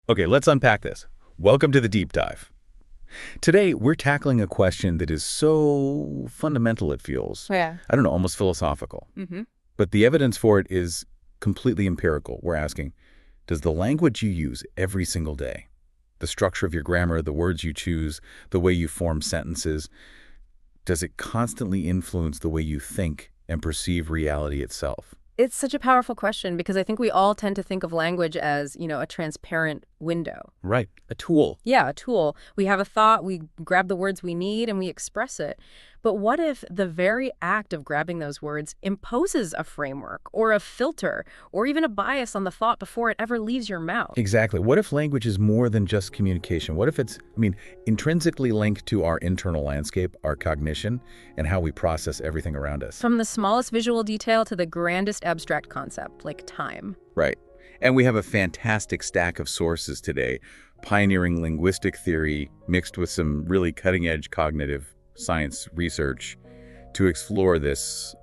Okay, let's unpack this. Welcome to the deep dive. Today, we're tackling a question that is so fundamental it feels. Yeah. I don't know, almost philosophical. Mm-hmm. But the evidence for it is completely empirical. We're asking, does the language you use every single day, the structure of your grammar, the words you choose, the way you form sentences, does it constantly influence the way you think and perceive reality itself? It's such a powerful question because I think we all tend to think of language as, a transparent window. Right, a tool. Yeah, a tool. We have a thought, we grab the words we need, and we express it. But what if the very act of grabbing those words imposes a framework or a filter or even a bias on the thought before it ever leaves your mouth? Exactly. What if language is more than just communication? What if it's, intrinsically linked to our internal landscape, our cognition, and how we process everything around us? From the smallest visual detail to the grandest abstract concept, like time. Right. And we have a fantastic stack of sources today, pioneering linguistic theory mixed with some really cutting-edge cognitive science research to explore this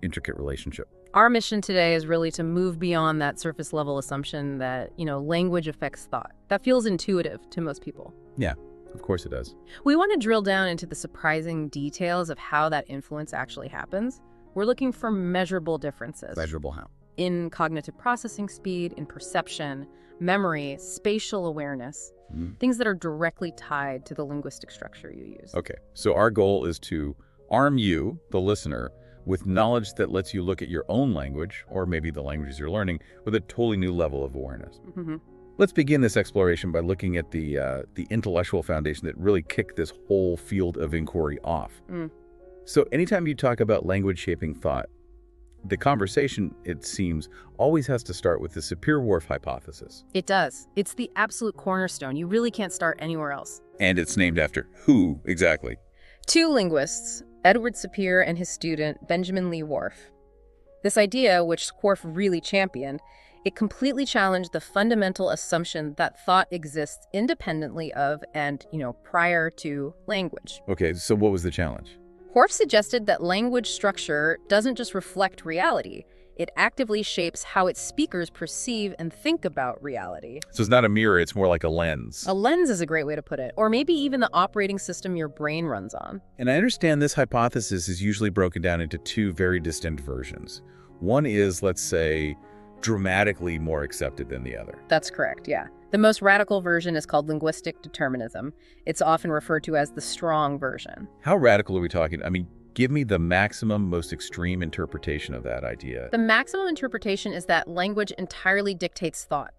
intricate relationship. Our mission today is really to move beyond that surface level assumption that, language affects thought. That feels intuitive to most people. Yeah, of course it does. We want to drill down into the surprising details of how that influence actually happens. We're looking for measurable differences. Measurable how? In cognitive processing speed, in perception, memory, spatial awareness, things that are directly tied to the linguistic structure you use. Okay, so our goal is to arm you, the listener, with knowledge that lets you look at your own language, or maybe the languages you're learning, with a totally new level of awareness. Mm-hmm. Let's begin this exploration by looking at the intellectual foundation that really kicked this whole field of inquiry off. So anytime you talk about language shaping thought, the conversation, it seems, always has to start with the Sapir-Whorf hypothesis. It does. It's the absolute cornerstone. You really can't start anywhere else. And it's named after who, exactly? Two linguists, Edward Sapir and his student, Benjamin Lee Whorf. This idea, which Whorf really championed, it completely challenged the fundamental assumption that thought exists independently of and, prior to language. Okay, so what was the challenge? Whorf suggested that language structure doesn't just reflect reality. It actively shapes how its speakers perceive and think about reality. So it's not a mirror, it's more like a lens. A lens is a great way to put it, or maybe even the operating system your brain runs on. And I understand this hypothesis is usually broken down into two very distinct versions. One is, let's say, dramatically more accepted than the other. That's correct, yeah. The most radical version is called linguistic determinism. It's often referred to as the strong version. How radical are we talking? Give me the maximum, most extreme interpretation of that idea. The maximum interpretation is that language entirely dictates thought.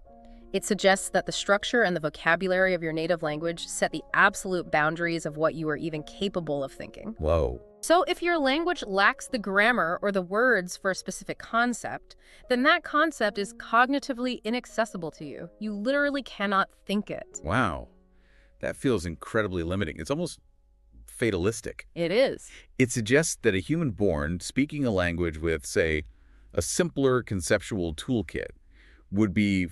It suggests that the structure and the vocabulary of your native language set the absolute boundaries of what you are even capable of thinking. Whoa. So if your language lacks the grammar or the words for a specific concept, then that concept is cognitively inaccessible to you. You literally cannot think it. Wow. That feels incredibly limiting. It's almost fatalistic. It is. It suggests that a human born speaking a language with, say, a simpler conceptual toolkit would be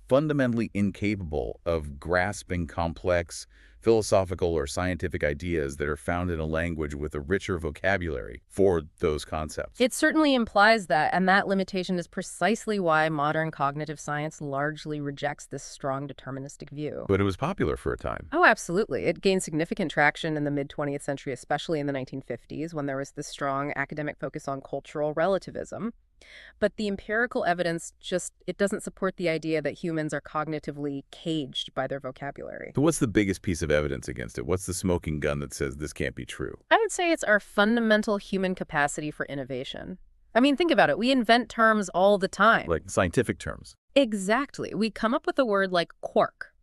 fundamentally incapable of grasping complex philosophical or scientific ideas that are found in a language with a richer vocabulary for those concepts. It certainly implies that, and that limitation is precisely why modern cognitive science largely rejects this strong deterministic view. But it was popular for a time. Oh, absolutely. It gained significant traction in the mid-20th century, especially in the 1950s, when there was this strong academic focus on cultural relativism. But the empirical evidence it doesn't support the idea that humans are cognitively caged by their vocabulary. So what's the biggest piece of evidence against it? What's the smoking gun that says this can't be true? I would say it's our fundamental human capacity for innovation. Think about it. We invent terms all the time. Like scientific terms. Exactly. We come up with a word like quark,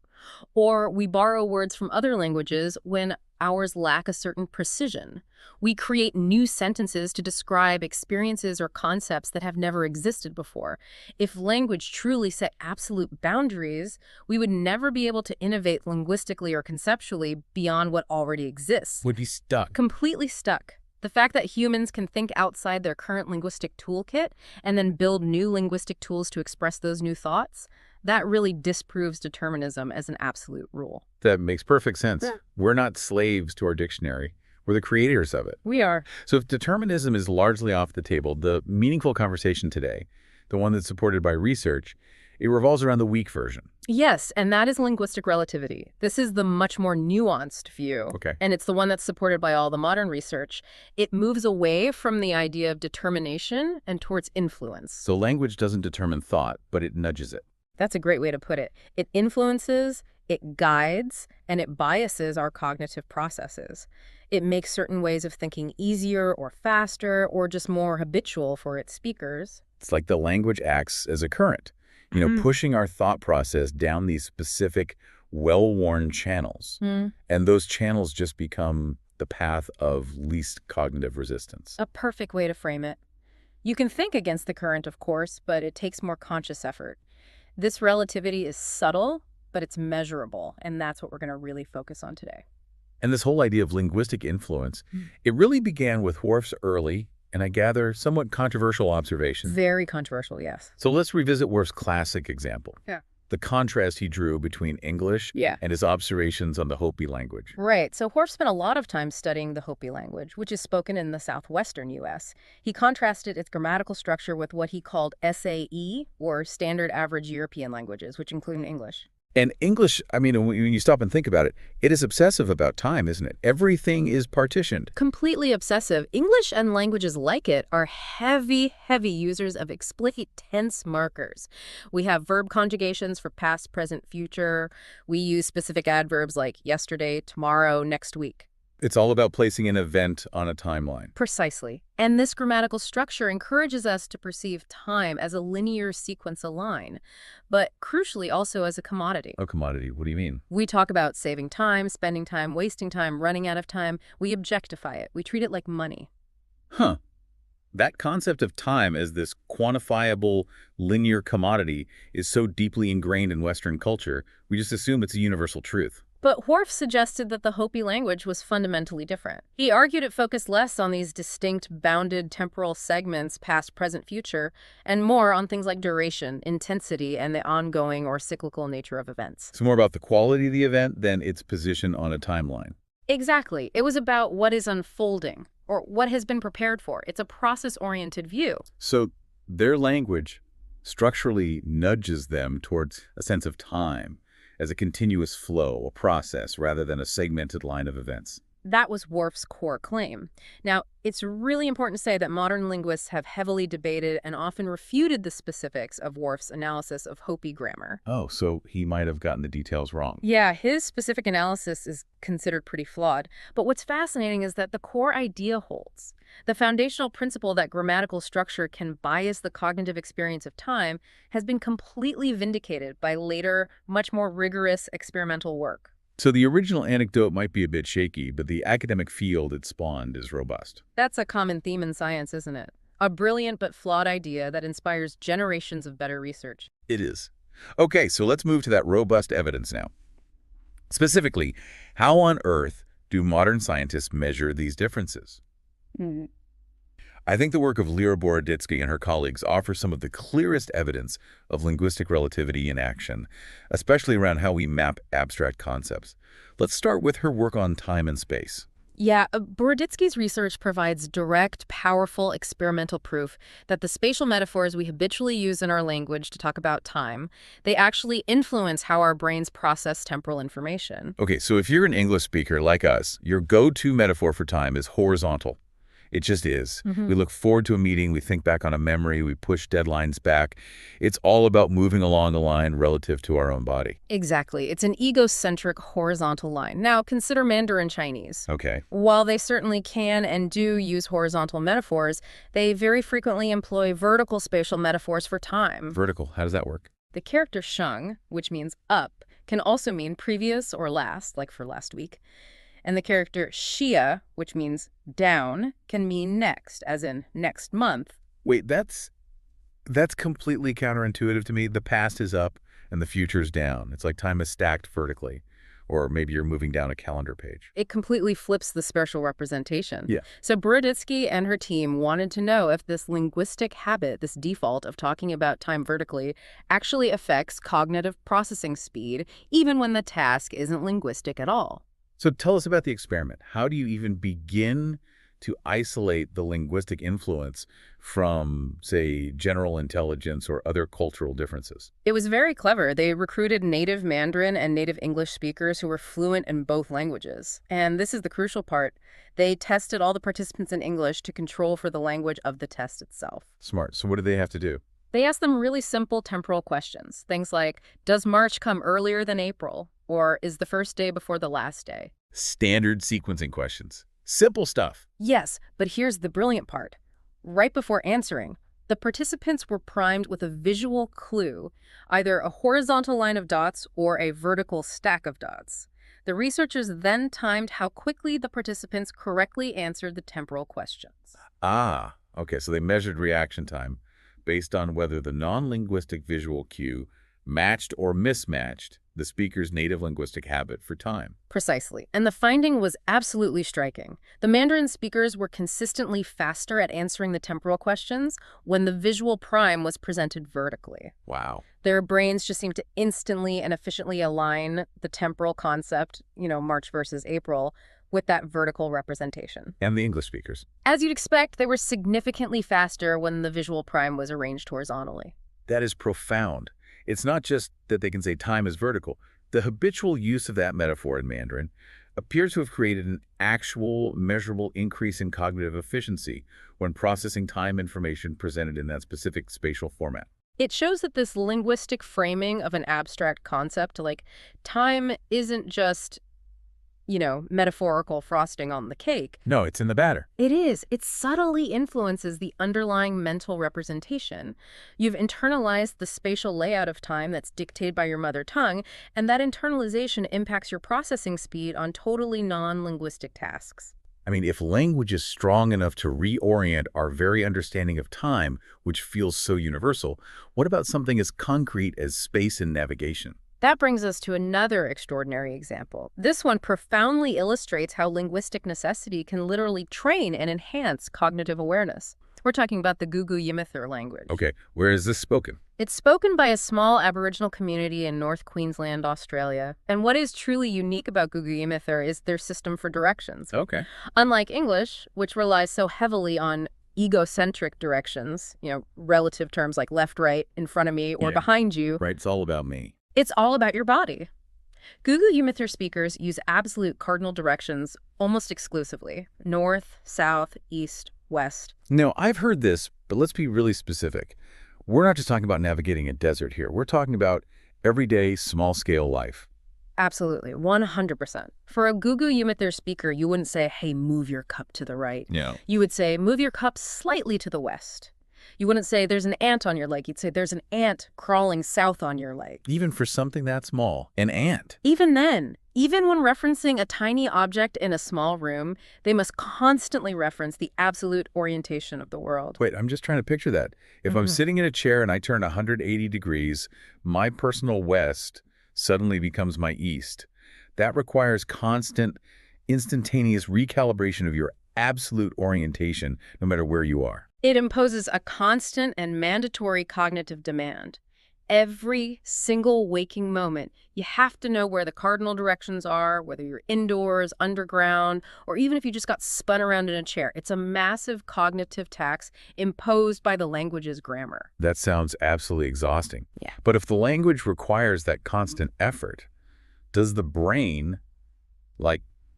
or we borrow words from other languages when ours lack a certain precision. We create new sentences to describe experiences or concepts that have never existed before. If language truly set absolute boundaries, we would never be able to innovate linguistically or conceptually beyond what already exists. Would be stuck. Completely stuck. The fact that humans can think outside their current linguistic toolkit and then build new linguistic tools to express those new thoughts, that really disproves determinism as an absolute rule. That makes perfect sense. Yeah. We're not slaves to our dictionary. We're the creators of it. We are. So if determinism is largely off the table, the meaningful conversation today, the one that's supported by research, It revolves around the weak version. Yes, and that is linguistic relativity. This is the much more nuanced view, Okay. and it's the one that's supported by all the modern research. It moves away from the idea of determination and towards influence. So language doesn't determine thought, but it nudges it. That's a great way to put it. It influences, it guides, and it biases our cognitive processes. It makes certain ways of thinking easier or faster or just more habitual for its speakers. It's like the language acts as a current, pushing our thought process down these specific, well-worn channels. And those channels just become the path of least cognitive resistance. A perfect way to frame it. You can think against the current, of course, but it takes more conscious effort. This relativity is subtle, but it's measurable, and that's what we're going to really focus on today. And this whole idea of linguistic influence, it really began with Worf's early, and I gather, somewhat controversial observation. Very controversial, yes. So let's revisit Worf's classic example. Yeah. The contrast he drew between English and his observations on the Hopi language. Right. So Worf spent a lot of time studying the Hopi language, which is spoken in the southwestern U.S. He contrasted its grammatical structure with what he called SAE, or Standard Average European languages, which include English. And English, I mean, when you stop and think about it, it is obsessive about time, isn't it? Everything is partitioned. Completely obsessive. English and languages like it are heavy users of explicit tense markers. We have verb conjugations for past, present, future. We use specific adverbs like yesterday, tomorrow, next week. It's all about placing an event on a timeline. Precisely. And this grammatical structure encourages us to perceive time as a linear sequence, a line, but crucially also as a commodity. A commodity, what do you mean? We talk about saving time, spending time, wasting time, running out of time. We objectify it. We treat it like money. Huh. That concept of time as this quantifiable, linear commodity is so deeply ingrained in Western culture, we just assume it's a universal truth. But Worf suggested that the Hopi language was fundamentally different. He argued it focused less on these distinct, bounded temporal segments, past, present, future, and more on things like duration, intensity, and the ongoing or cyclical nature of events. It's more about the quality of the event than its position on a timeline. Exactly. It was about what is unfolding, or what has been prepared for. It's a process-oriented view. So their language structurally nudges them towards a sense of time as a continuous flow, a process, rather than a segmented line of events. That was Worf's core claim. Now, it's really important to say that modern linguists have heavily debated and often refuted the specifics of Worf's analysis of Hopi grammar. Oh, so he might have gotten the details wrong. Yeah, his specific analysis is considered pretty flawed. But what's fascinating is that the core idea holds. The foundational principle that grammatical structure can bias the cognitive experience of time has been completely vindicated by later, much more rigorous experimental work. So the original anecdote might be a bit shaky, but the academic field it spawned is robust. That's a common theme in science, isn't it? A brilliant but flawed idea that inspires generations of better research. It is. Okay, so let's move to that robust evidence now. Specifically, how on earth do modern scientists measure these differences? I think the work of Lera Boroditsky and her colleagues offers some of the clearest evidence of linguistic relativity in action, especially around how we map abstract concepts. Let's start with her work on time and space. Yeah, Boroditsky's research provides direct, powerful experimental proof that the spatial metaphors we habitually use in our language to talk about time, they actually influence how our brains process temporal information. Okay, so if you're an English speaker like us, your go-to metaphor for time is horizontal. It just is. We look forward to a meeting, we think back on a memory, we push deadlines back. It's all about moving along a line relative to our own body. Exactly. It's an egocentric horizontal line. Now, consider Mandarin Chinese. Okay. While they certainly can and do use horizontal metaphors, they very frequently employ vertical spatial metaphors for time. Vertical, how does that work? The character sheng, which means up, can also mean previous or last, like for last week. And the character xia, which means down, can mean next, as in next month. Wait, that's completely counterintuitive to me. The past is up and the future's down. It's like time is stacked vertically. Or maybe you're moving down a calendar page. It completely flips the spatial representation. Yeah. So Boroditsky and her team wanted to know if this linguistic habit, this default of talking about time vertically, actually affects cognitive processing speed, even when the task isn't linguistic at all. So tell us about the experiment. How do you even begin to isolate the linguistic influence from, say, general intelligence or other cultural differences? It was very clever. They recruited native Mandarin and native English speakers who were fluent in both languages. And this is the crucial part. They tested all the participants in English to control for the language of the test itself. Smart. So what do they have to do? They asked them really simple temporal questions. Things like, does March come earlier than April? Or is the first day before the last day? Standard sequencing questions. Simple stuff. Yes, but here's the brilliant part. Right before answering, the participants were primed with a visual clue, either a horizontal line of dots or a vertical stack of dots. The researchers then timed how quickly the participants correctly answered the temporal questions. Ah, okay. So they measured reaction time based on whether the non-linguistic visual cue matched or mismatched the speaker's native linguistic habit for time. Precisely. And the finding was absolutely striking. The Mandarin speakers were consistently faster at answering the temporal questions when the visual prime was presented vertically. Wow. Their brains just seemed to instantly and efficiently align the temporal concept, March versus April, with that vertical representation. And the English speakers. As you'd expect, they were significantly faster when the visual prime was arranged horizontally. That is profound. It's not just that they can say time is vertical. The habitual use of that metaphor in Mandarin appears to have created an actual measurable increase in cognitive efficiency when processing time information presented in that specific spatial format. It shows that this linguistic framing of an abstract concept, like time isn't just, metaphorical frosting on the cake. No, it's in the batter. It is. It subtly influences the underlying mental representation. You've internalized the spatial layout of time that's dictated by your mother tongue, and that internalization impacts your processing speed on totally non-linguistic tasks. I mean, if language is strong enough to reorient our very understanding of time, which feels so universal, what about something as concrete as space and navigation? That brings us to another extraordinary example. This one profoundly illustrates how linguistic necessity can literally train and enhance cognitive awareness. We're talking about the Gugu Yimithir language. Okay, where is this spoken? It's spoken by a small Aboriginal community in North Queensland, Australia. And what is truly unique about Gugu Yimithir is their system for directions. Okay. Unlike English, which relies so heavily on egocentric directions, relative terms like left, right, in front of me, or Yeah. behind you, Right, it's all about me. it's all about your body. Gugu Yimithir speakers use absolute cardinal directions almost exclusively: north, south, east, west. No, I've heard this, but let's be really specific. We're not just talking about navigating a desert here. We're talking about everyday, small-scale life. Absolutely, 100%. For a Gugu Yimithir speaker, you wouldn't say, hey, move your cup to the right. No. You would say, move your cup slightly to the west. You wouldn't say, there's an ant on your leg. You'd say, there's an ant crawling south on your leg. Even for something that small, an ant. Even then, even when referencing a tiny object in a small room, they must constantly reference the absolute orientation of the world. Wait, I'm just trying to picture that. If I'm sitting in a chair and I turn 180 degrees, my personal west suddenly becomes my east. That requires constant, instantaneous recalibration of your absolute orientation, no matter where you are. It imposes a constant and mandatory cognitive demand. Every single waking moment, you have to know where the cardinal directions are, whether you're indoors, underground, or even if you just got spun around in a chair. It's a massive cognitive tax imposed by the language's grammar. That sounds absolutely exhausting. Yeah. But if the language requires that constant effort, does the brain,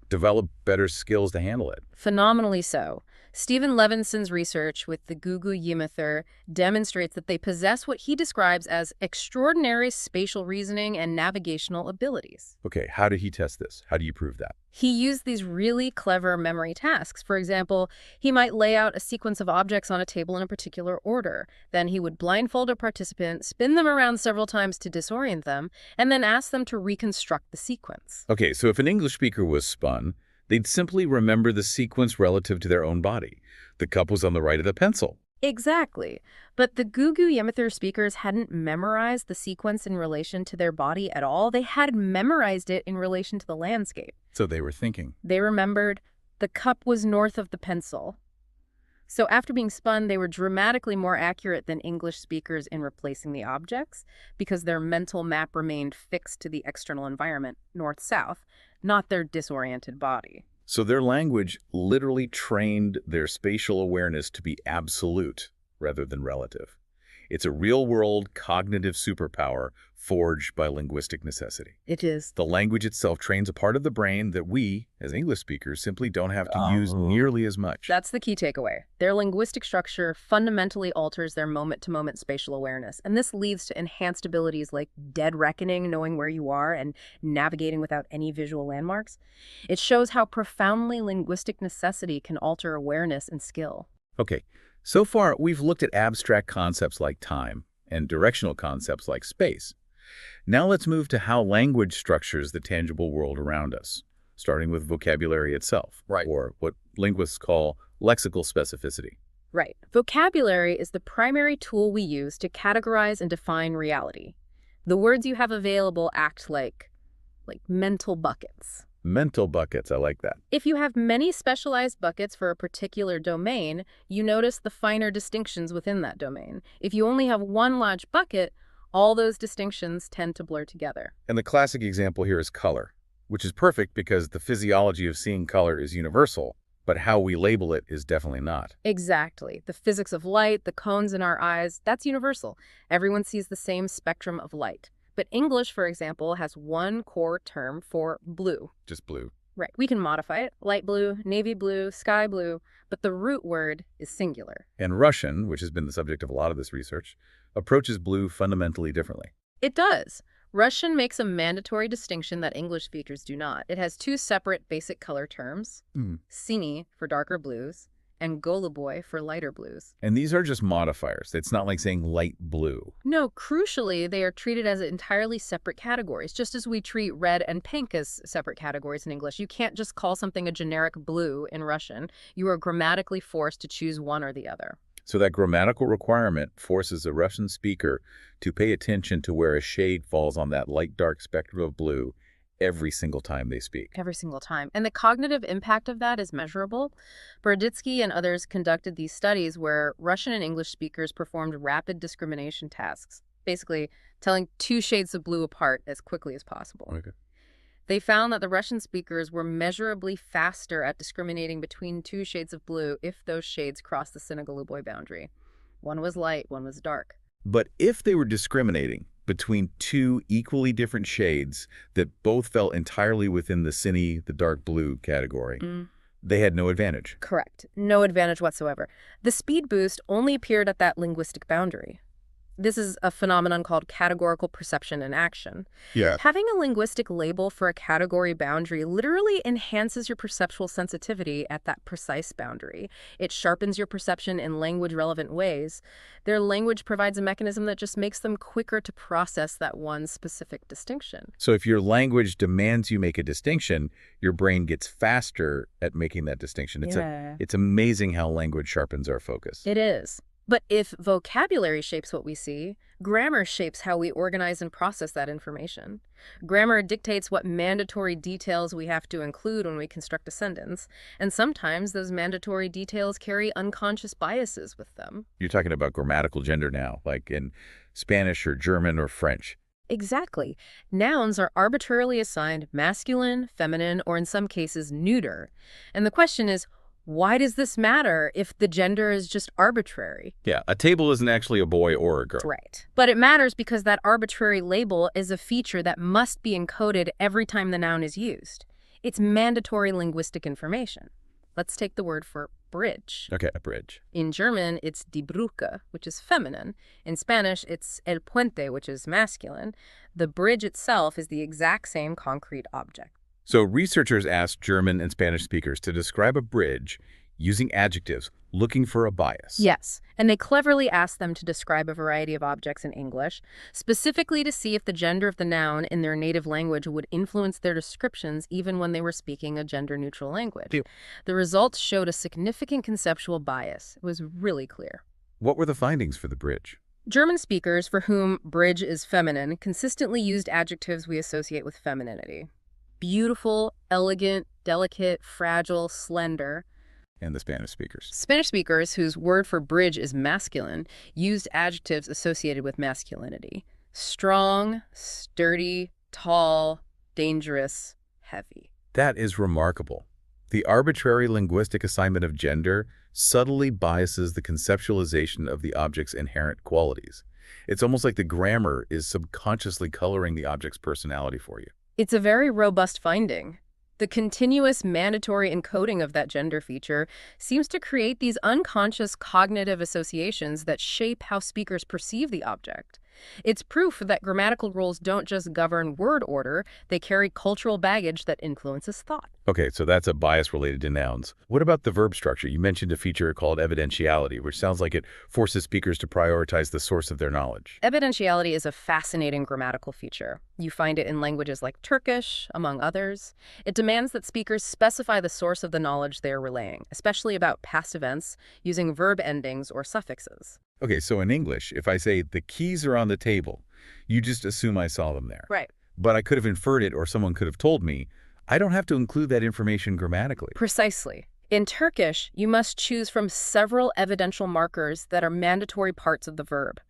develop better skills to handle it? Phenomenally so. Stephen Levinson's research with the Gugu Yimithir demonstrates that they possess what he describes as extraordinary spatial reasoning and navigational abilities. Okay, how did he test this? How do you prove that? He used these really clever memory tasks. For example, he might lay out a sequence of objects on a table in a particular order. Then he would blindfold a participant, spin them around several times to disorient them, and then ask them to reconstruct the sequence. Okay, so if an English speaker was spun, they'd simply remember the sequence relative to their own body. The cup was on the right of the pencil. Exactly. But the Gugu Yimithir speakers hadn't memorized the sequence in relation to their body at all. They had memorized it in relation to the landscape. So they were thinking. They remembered the cup was north of the pencil. So after being spun, they were dramatically more accurate than English speakers in replacing the objects because their mental map remained fixed to the external environment, north-south, not their disoriented body. So their language literally trained their spatial awareness to be absolute rather than relative. It's a real-world cognitive superpower forged by linguistic necessity. It is. The language itself trains a part of the brain that we, as English speakers, simply don't have to use nearly as much. That's the key takeaway. Their linguistic structure fundamentally alters their moment-to-moment spatial awareness, and this leads to enhanced abilities like dead reckoning, knowing where you are, and navigating without any visual landmarks. It shows how profoundly linguistic necessity can alter awareness and skill. Okay, so far we've looked at abstract concepts like time and directional concepts like space. Now let's move to how language structures the tangible world around us, starting with vocabulary itself, or what linguists call lexical specificity. Right. Vocabulary is the primary tool we use to categorize and define reality. The words you have available act like mental buckets. Mental buckets, I like that. If you have many specialized buckets for a particular domain, you notice the finer distinctions within that domain. If you only have one large bucket, all those distinctions tend to blur together. And the classic example here is color, which is perfect because the physiology of seeing color is universal, but how we label it is definitely not. Exactly. The physics of light, the cones in our eyes, that's universal. Everyone sees the same spectrum of light. But English, for example, has one core term for blue. Just blue. Right. We can modify it. Light blue, navy blue, sky blue, but the root word is singular. And Russian, which has been the subject of a lot of this research, approaches blue fundamentally differently. It does. Russian makes a mandatory distinction that English speakers do not. It has two separate basic color terms, sini for darker blues and goluboy for lighter blues. And these are just modifiers. It's not like saying light blue. No, crucially, they are treated as entirely separate categories, just as we treat red and pink as separate categories in English. You can't just call something a generic blue in Russian. You are grammatically forced to choose one or the other. So that grammatical requirement forces a Russian speaker to pay attention to where a shade falls on that light-dark spectrum of blue every single time they speak. Every single time. And the cognitive impact of that is measurable. Berditsky and others conducted these studies where Russian and English speakers performed rapid discrimination tasks, basically telling two shades of blue apart as quickly as possible. Okay. They found that the Russian speakers were measurably faster at discriminating between two shades of blue if those shades crossed the Sine-Goluboy boundary. One was light, one was dark. But if they were discriminating between two equally different shades that both fell entirely within the cine, the dark blue category, they had no advantage. Correct. No advantage whatsoever. The speed boost only appeared at that linguistic boundary. This is a phenomenon called categorical perception in action. Yeah. Having a linguistic label for a category boundary literally enhances your perceptual sensitivity at that precise boundary. It sharpens your perception in language-relevant ways. Their language provides a mechanism that just makes them quicker to process that one specific distinction. So if your language demands you make a distinction, your brain gets faster at making that distinction. It's amazing how language sharpens our focus. It is. But if vocabulary shapes what we see, grammar shapes how we organize and process that information. Grammar dictates what mandatory details we have to include when we construct a sentence, and sometimes those mandatory details carry unconscious biases with them. You're talking about grammatical gender now, like in Spanish or German or French. Exactly. Nouns are arbitrarily assigned masculine, feminine, or in some cases neuter. And the question is, why does this matter if the gender is just arbitrary? Yeah, a table isn't actually a boy or a girl. Right. But it matters because that arbitrary label is a feature that must be encoded every time the noun is used. It's mandatory linguistic information. Let's take the word for bridge. Okay, a bridge. In German, it's die Brücke, which is feminine. In Spanish, it's el puente, which is masculine. The bridge itself is the exact same concrete object. So researchers asked German and Spanish speakers to describe a bridge using adjectives, looking for a bias. Yes, and they cleverly asked them to describe a variety of objects in English, specifically to see if the gender of the noun in their native language would influence their descriptions even when they were speaking a gender-neutral language. The results showed a significant conceptual bias. It was really clear. What were the findings for the bridge? German speakers for whom bridge is feminine consistently used adjectives we associate with femininity. Beautiful, elegant, delicate, fragile, slender. And the Spanish speakers. Spanish speakers, whose word for bridge is masculine, used adjectives associated with masculinity. Strong, sturdy, tall, dangerous, heavy. That is remarkable. The arbitrary linguistic assignment of gender subtly biases the conceptualization of the object's inherent qualities. It's almost like the grammar is subconsciously coloring the object's personality for you. It's a very robust finding. The continuous mandatory encoding of that gender feature seems to create these unconscious cognitive associations that shape how speakers perceive the object. It's proof that grammatical rules don't just govern word order, they carry cultural baggage that influences thought. Okay, so that's a bias related to nouns. What about the verb structure? You mentioned a feature called evidentiality, which sounds like it forces speakers to prioritize the source of their knowledge. Evidentiality is a fascinating grammatical feature. You find it in languages like Turkish, among others. It demands that speakers specify the source of the knowledge they are relaying, especially about past events, using verb endings or suffixes. Okay, so in English, if I say the keys are on the table, you just assume I saw them there. Right. But I could have inferred it or someone could have told me. I don't have to include that information grammatically. Precisely. In Turkish, you must choose from several evidential markers that are mandatory parts of the verb.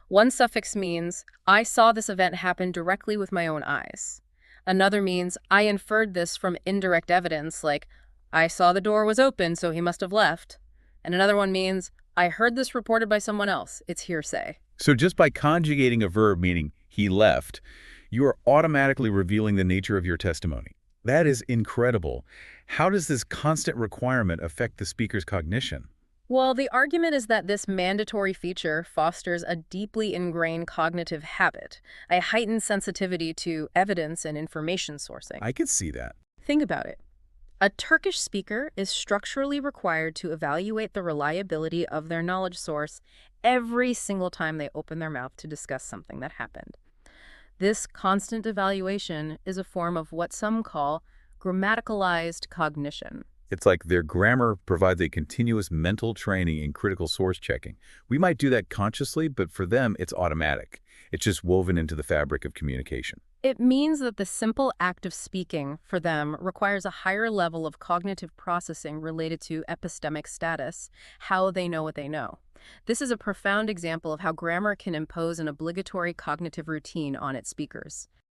One suffix means, I saw this event happen directly with my own eyes. Another means, I inferred this from indirect evidence, like, I saw the door was open, so he must have left. And another one means, I heard this reported by someone else. It's hearsay. So just by conjugating a verb meaning he left, you are automatically revealing the nature of your testimony. That is incredible. How does this constant requirement affect the speaker's cognition? Well, the argument is that this mandatory feature fosters a deeply ingrained cognitive habit, a heightened sensitivity to evidence and information sourcing. I could see that. Think about it. A Turkish speaker is structurally required to evaluate the reliability of their knowledge source every single time they open their mouth to discuss something that happened. This constant evaluation is a form of what some call grammaticalized cognition. It's like their grammar provides a continuous mental training in critical source checking. We might do that consciously, but for them, it's automatic. It's just woven into the fabric of communication. It means that the simple act of speaking, for them, requires a higher level of cognitive processing related to epistemic status, how they know what they know. This is a profound example of how grammar can impose an obligatory cognitive routine on its speakers.